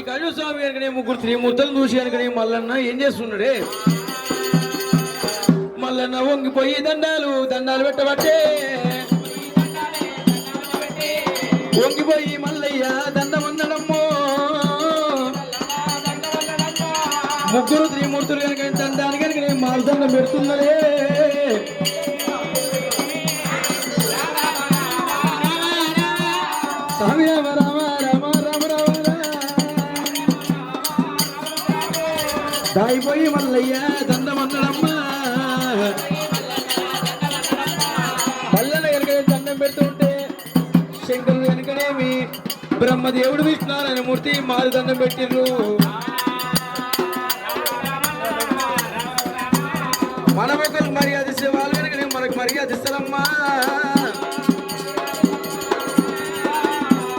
కళ్ళు స్వామి కనుకనే ముగ్గురు త్రిమూర్తులు చూసి కనుకనే మల్లన్న ఏం చేస్తున్నాడే? మల్లన్న వంగిపోయి దండాలు పెట్టబట్టే, వంగిపోయి మల్లయ్య దండమన్నడమ్మో. ముగ్గురు త్రిమూర్తులు కనుక దండానికి కనుక నేను మాల్దండం పెడుతున్నదే. స్వామి రామ రామ రామ రామ రామ దాయిపోయి మల్లయ్య దండమన్నడమ్మా. మల్లన్న కనుక దండం పెడుతుంటే శంకరుడు కనుకనేమి బ్రహ్మదేవుడు విష్ణునారాయణ మూర్తి మారు దండం పెట్టిర్రు. మనం ఒకరికి మర్యాద ఇస్తే వాళ్ళు కనుక మనకు మర్యాద ఇస్తారమ్మా.